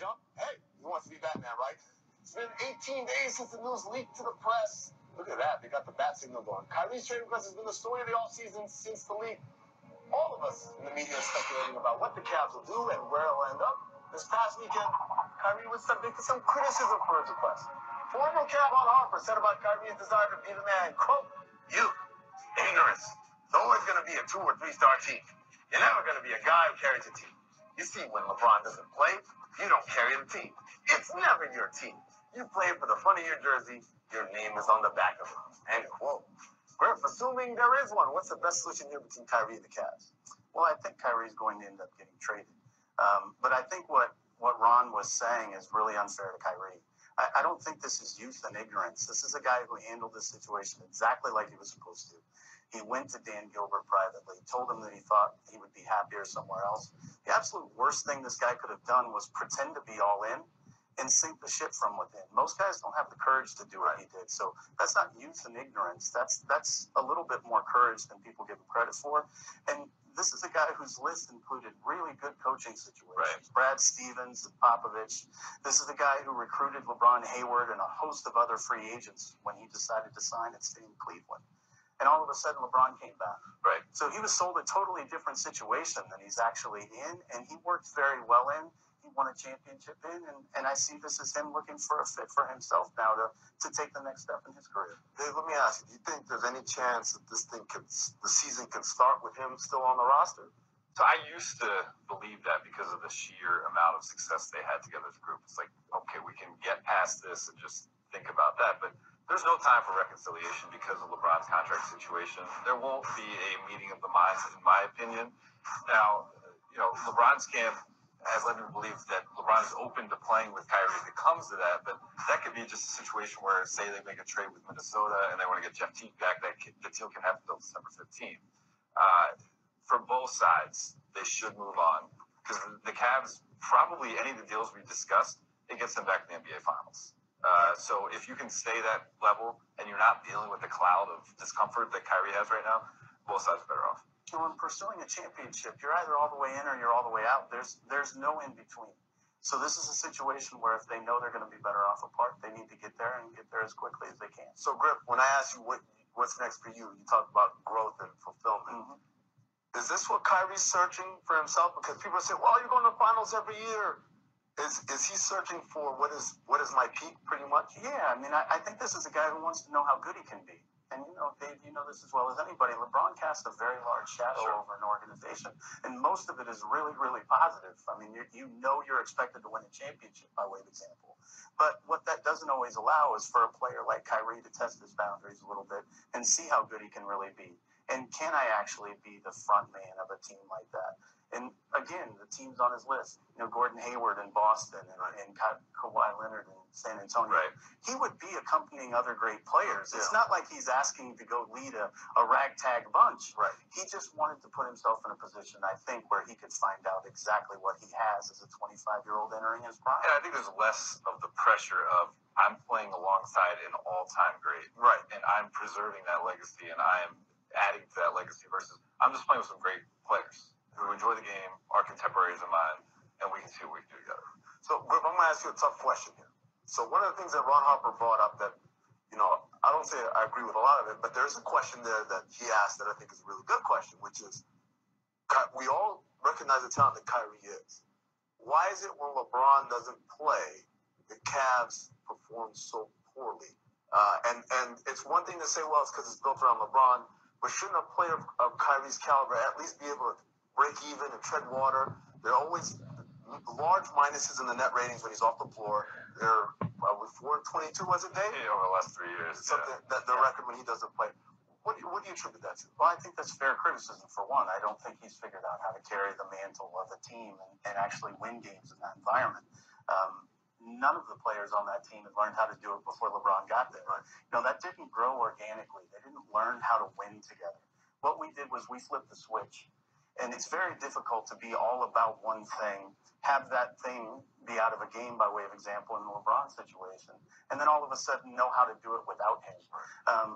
jump. Hey, he wants to be Batman, right? It's been 18 days since the news leaked to the press. Look at that. They got the bat signal going. Kyrie's trade request has been the story of the offseason since the leak. All of us in the media are speculating about what the Cavs will do and where it'll end up. This past weekend, Kyrie was subject to some criticism for his request. Former Cav Ron Harper said about Kyrie's desire to be the man, quote, "Youth, ignorance. It's always going to be a 2 or 3-star team. You're never going to be a guy who carries a team. You see, when LeBron doesn't play, you don't carry the team. It's never your team. You play for the front of your jersey. Your name is on the back of it." End quote. Griff, assuming there is one, what's the best solution here between Kyrie and the Cavs? Well, I think Kyrie's going to end up getting traded. But I think what Ron was saying is really unfair to Kyrie. I don't think this is youth and ignorance. This is a guy who handled this situation exactly like he was supposed to. He went to Dan Gilbert privately, told him that he thought he would be happier somewhere else. The absolute worst thing this guy could have done was pretend to be all in and sink the ship from within. Most guys don't have the courage to do what he did. So that's not youth and ignorance. That's a little bit more courage than people give him credit for. And this is a guy whose list included really good coaching situations. Right. Brad Stevens and Popovich. This is the guy who recruited LeBron Hayward and a host of other free agents when he decided to sign and stay in Cleveland. And all of a sudden, LeBron came back. Right. So he was sold a totally different situation than he's actually in, and he worked very well in. He won a championship in, and I see this as him looking for a fit for himself now to take the next step in his career. Dave, let me ask you, do you think there's any chance that the season can start with him still on the roster? So I used to believe that because of the sheer amount of success they had together as a group. It's like, okay, we can get past this and just think about that. But there's no time for reconciliation because of LeBron's contract situation. There won't be a meeting of the minds, in my opinion. Now, LeBron's camp has led me to believe that LeBron is open to playing with Kyrie if it comes to that, but that could be just a situation where, say, they make a trade with Minnesota and they want to get Jeff Teague back, the deal can happen until December 15th. For both sides, they should move on because the Cavs, probably any of the deals we discussed, it gets them back to the NBA Finals. So if you can stay that level and you're not dealing with the cloud of discomfort that Kyrie has right now, both sides are better off. When pursuing a championship, you're either all the way in or you're all the way out. There's no in between. So this is a situation where if they know they're going to be better off apart, they need to get there and get there as quickly as they can. So, Griff, when I asked you what's next for you, you talked about growth and fulfillment. Mm-hmm. Is this what Kyrie's searching for himself? Because people say, well, you're going to the finals every year. Is he searching for what is my peak, pretty much? Yeah, I mean, I think this is a guy who wants to know how good he can be. And, Dave, you know this as well as anybody. LeBron casts a very large shadow over an organization, and most of it is really, really positive. I mean, you're expected to win a championship, by way of example. But what that doesn't always allow is for a player like Kyrie to test his boundaries a little bit and see how good he can really be. And can I actually be the front man of a team like that? And again, the teams on his list, Gordon Hayward in Boston and Kawhi Leonard in San Antonio. Right. He would be accompanying other great players. It's not like he's asking to go lead a ragtag bunch. Right. He just wanted to put himself in a position, I think, where he could find out exactly what he has as a 25-year-old entering his prime. And I think there's less of the pressure of I'm playing alongside an all-time great. Right. And I'm preserving that legacy and I am adding to that legacy versus I'm just playing with some great players who enjoy the game, are contemporaries of mine, and we can see what we can do together. So, Griff, I'm going to ask you a tough question here. So one of the things that Ron Harper brought up that, I don't say I agree with a lot of it, but there's a question there that he asked that I think is a really good question, which is, we all recognize the talent that Kyrie is. Why is it when LeBron doesn't play, the Cavs perform so poorly? And it's one thing to say, well, it's because it's built around LeBron, but shouldn't a player of Kyrie's caliber at least be able to break even and tread water? There are always large minuses in the net ratings when he's off the floor. They're 4-22, was it, Dave? Yeah, over the last 3 years. Something that the record when he doesn't play. What do you attribute that to? Well, I think that's fair criticism for one. I don't think he's figured out how to carry the mantle of a team and actually win games in that environment. None of the players on that team had learned how to do it before LeBron got there. Right. That didn't grow organically. They didn't learn how to win together. What we did was we flipped the switch. And it's very difficult to be all about one thing, have that thing be out of a game, by way of example, in the LeBron situation, and then all of a sudden know how to do it without him.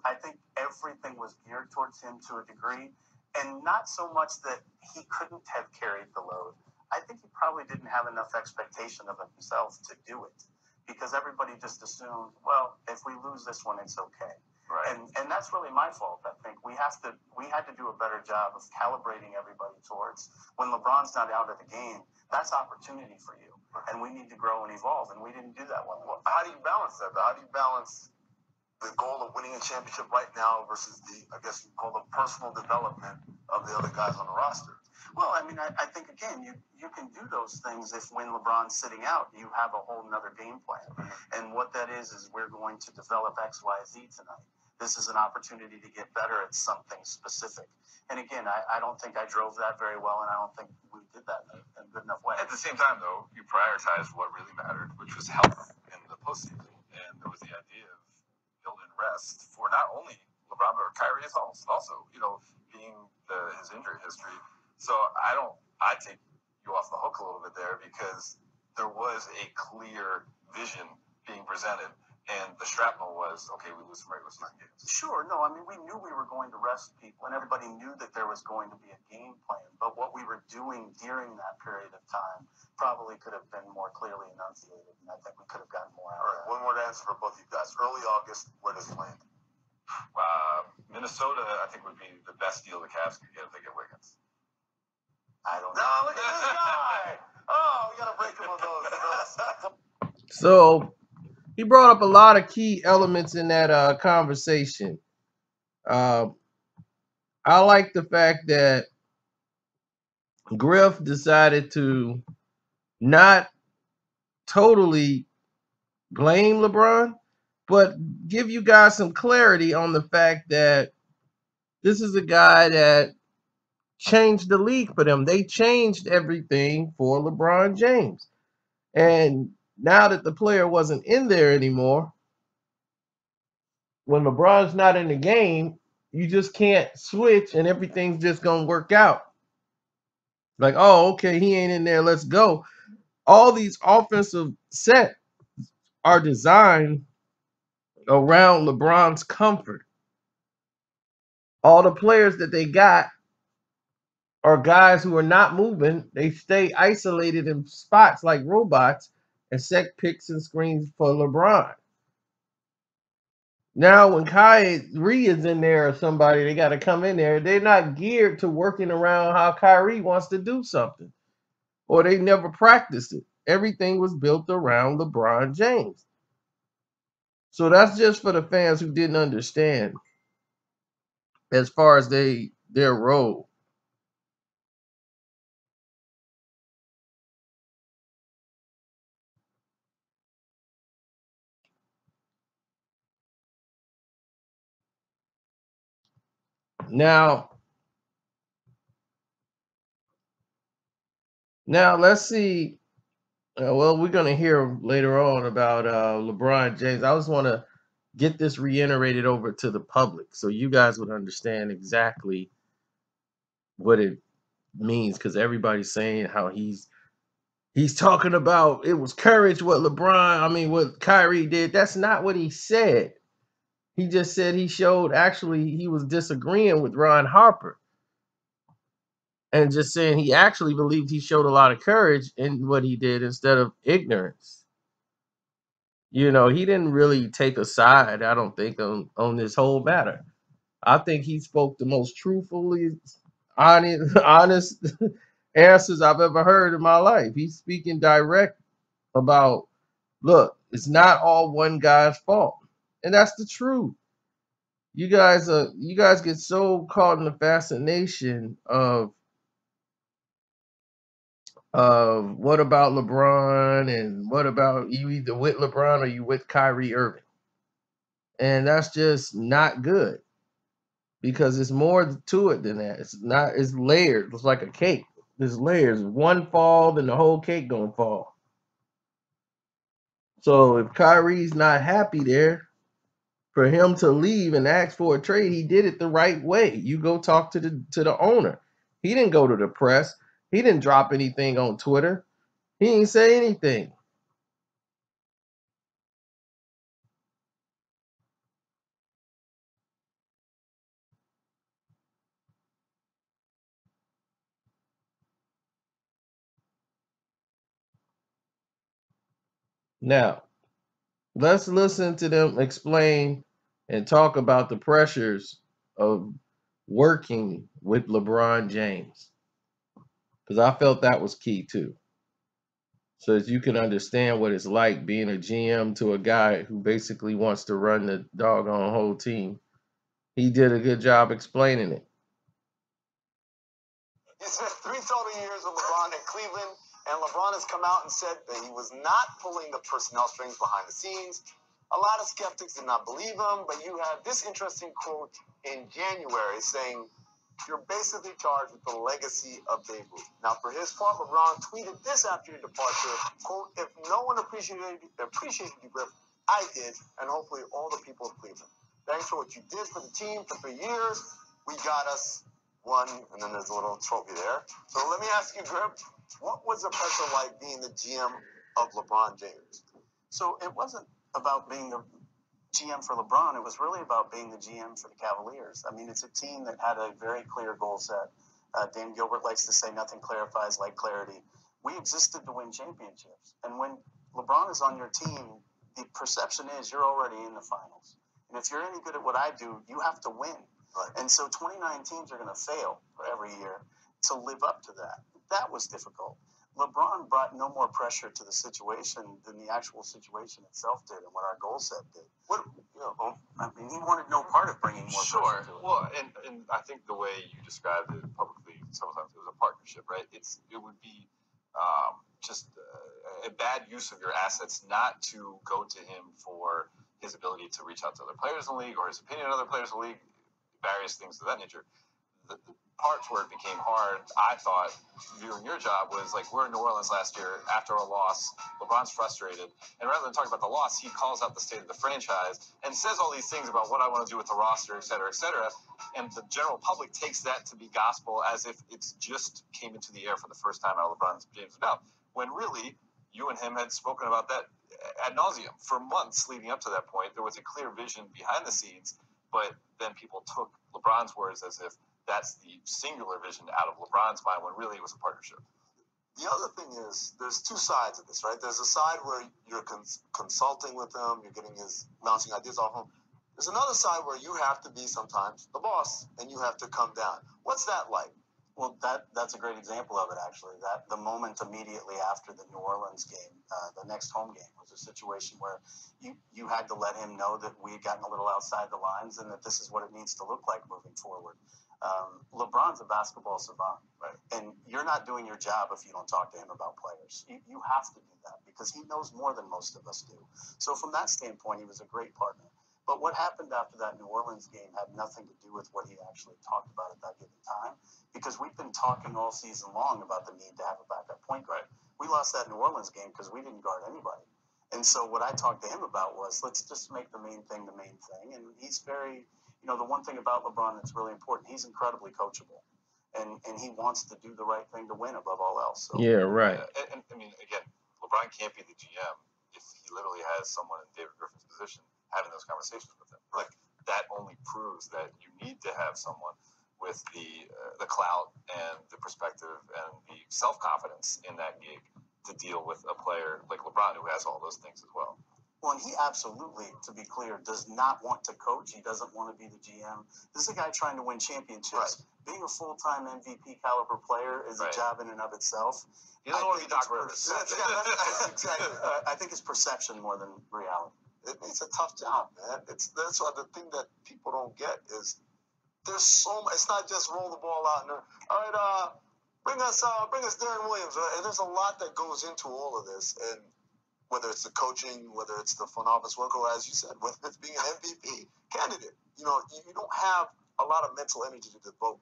I think everything was geared towards him to a degree, and not so much that he couldn't have carried the load. I think he probably didn't have enough expectation of himself to do it because everybody just assumed, well, if we lose this one, it's okay. Right. And that's really my fault. I think we had to do a better job of calibrating everybody towards when LeBron's not out of the game, that's opportunity for you. And we need to grow and evolve, and we didn't do that one. Well, how do you balance that? How do you balance the goal of winning a championship right now versus the, I guess you call the personal development of the other guys on the roster? Well, I mean, I think, again, you can do those things if when LeBron's sitting out, you have a whole nother game plan. And what that is we're going to develop X, Y, Z tonight. This is an opportunity to get better at something specific. And again, I don't think I drove that very well, and I don't think we did that in a good enough way. At the same time, though, you prioritized what really mattered, which was health in the postseason. And there was the idea of building rest for not only LeBron, but Kyrie is also, being his injury history. So I take you off the hook a little bit there because there was a clear vision being presented. And the shrapnel was, okay, we lose some regular season games. Sure, no, I mean, we knew we were going to rest people, and everybody knew that there was going to be a game plan. But what we were doing during that period of time probably could have been more clearly enunciated, and I think we could have gotten more out of that. One more answer for both of you guys. Early August, where does he land? Minnesota, I think, would be the best deal the Cavs could get if they get Wiggins. I don't No, know. look at this guy. Oh, we got to break him of those. So he brought up a lot of key elements in that conversation. I like the fact that Griff decided to not totally blame LeBron, but give you guys some clarity on the fact that this is a guy that changed the league for them. They changed everything for LeBron James. And now that the player wasn't in there anymore, when LeBron's not in the game, you just can't switch and everything's just going to work out. Like, oh, okay, he ain't in there, let's go. All these offensive sets are designed around LeBron's comfort. All the players that they got are guys who are not moving. They stay isolated in spots like robots and set picks and screens for LeBron. Now, when Kyrie is in there or somebody, they got to come in there. They're not geared to working around how Kyrie wants to do something, or they never practiced it. Everything was built around LeBron James. So that's just for the fans who didn't understand as far as their role. Now let's see. Well, we're going to hear later on about LeBron James. I just want to get this reiterated over to the public so you guys would understand exactly what it means, because everybody's saying how he's talking about it was courage what Kyrie did. That's not what he said. He just said he was disagreeing with Ron Harper and just saying he actually believed he showed a lot of courage in what he did instead of ignorance. He didn't really take a side, I don't think, on this whole matter. I think he spoke the most truthfully, honest answers I've ever heard in my life. He's speaking direct about, look, it's not all one guy's fault. And that's the truth. You guys get so caught in the fascination of what about LeBron and what about you either with LeBron or you with Kyrie Irving. And that's just not good because it's more to it than that. It's layered. It's like a cake. There's layers. One fall, then the whole cake gonna fall. So if Kyrie's not happy there, for him to leave and ask for a trade, he did it the right way. You go talk to the owner. He didn't go to the press. He didn't drop anything on Twitter. He didn't say anything. Now, let's listen to them explain and talk about the pressures of working with LeBron James, because I felt that was key too. So that you can understand what it's like being a GM to a guy who basically wants to run the doggone whole team. He did a good job explaining it. He spent 3 total years with LeBron in Cleveland, and LeBron has come out and said that he was not pulling the personnel strings behind the scenes. A lot of skeptics did not believe him, but you have this interesting quote in January saying, "You're basically charged with the legacy of Babe Ruth." Now, for his part, LeBron tweeted this after your departure, quote, "If no one appreciated you, Griff, I did, and hopefully all the people of Cleveland. Thanks for what you did for the team for 3 years. We got us one," and then there's a little trophy there. So let me ask you, Griff, what was the pressure like being the GM of LeBron James? So it wasn't about being the GM for LeBron. It was really about being the GM for the Cavaliers. I mean, it's a team that had a very clear goal set. Dan Gilbert likes to say nothing clarifies like clarity. We existed to win championships. And when LeBron is on your team, the perception is you're already in the finals. And if you're any good at what I do, you have to win. Right. And so 29 teams are going to fail every year to live up to that. That was difficult. LeBron brought no more pressure to the situation than the actual situation itself did and what our goal set did. I mean, he wanted no part of bringing more pressure to it. Well, and I think the way you described it publicly, sometimes it was a partnership, right? It would be just a bad use of your assets not to go to him for his ability to reach out to other players in the league or his opinion on other players in the league, various things of that nature. The parts where it became hard, I thought, viewing your job was like, we're in New Orleans last year after a loss. LeBron's frustrated. And rather than talk about the loss, he calls out the state of the franchise and says all these things about what I want to do with the roster, et cetera, et cetera. And the general public takes that to be gospel as if it's just came into the air for the first time out of LeBron James' mouth. When really, you and him had spoken about that ad nauseum for months leading up to that point. There was a clear vision behind the scenes, but then people took LeBron's words as if that's the singular vision out of LeBron's mind when really it was a partnership. The other thing is, there's two sides of this, right? There's a side where you're consulting with him, you're getting his bouncing ideas off him. There's another side where you have to be sometimes the boss and you have to come down. What's that like? Well, that's a great example of it, actually. That the moment immediately after the New Orleans game, the next home game, was a situation where you had to let him know that we had gotten a little outside the lines and that this is what it needs to look like moving forward. LeBron's a basketball savant, right? And you're not doing your job if you don't talk to him about players. You have to do that because he knows more than most of us do. So from that standpoint, he was a great partner. But what happened after that New Orleans game had nothing to do with what he actually talked about at that given time, because we've been talking all season long about the need to have a backup point guard. We lost that New Orleans game because we didn't guard anybody. And so what I talked to him about was, let's just make the main thing the main thing. And he's very, the one thing about LeBron that's really important, he's incredibly coachable. And he wants to do the right thing to win above all else. So, yeah, right. And I mean, again, LeBron can't be the GM if he literally has someone in David Griffin's position having those conversations with him. Like, that only proves that you need to have someone with the clout and the perspective and the self-confidence in that gig to deal with a player like LeBron who has all those things as well. Well, and he absolutely, to be clear, does not want to coach. He doesn't want to be the GM. This is a guy trying to win championships. Right. Being a full-time MVP caliber player is a job in and of itself. He doesn't want to be Doc Rivers. Exactly. I think it's perception more than reality. It's a tough job, man. That's why the thing that people don't get is there's so much. It's not just roll the ball out and all right, bring us Darren Williams. Right? And there's a lot that goes into all of this, and whether it's the coaching, whether it's the front office work, or as you said, whether it's being an MVP candidate, you don't have a lot of mental energy to devote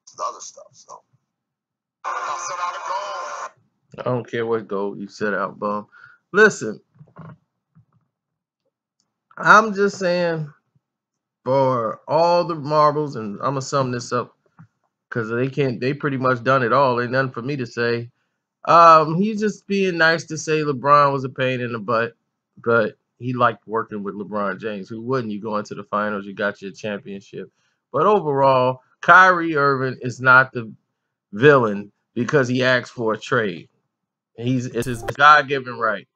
to the other stuff. So I'll set out a goal. I don't care what goal you set out, bum. Listen, I'm just saying, for all the marbles, and I'm gonna sum this up because they pretty much done it all. Ain't nothing for me to say. He's just being nice to say LeBron was a pain in the butt, but he liked working with LeBron James. Who wouldn't? You go into the finals, you got your championship. But overall, Kyrie Irving is not the villain because he asked for a trade. It's his God-given right.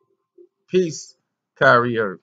Peace. Kyrie Irving.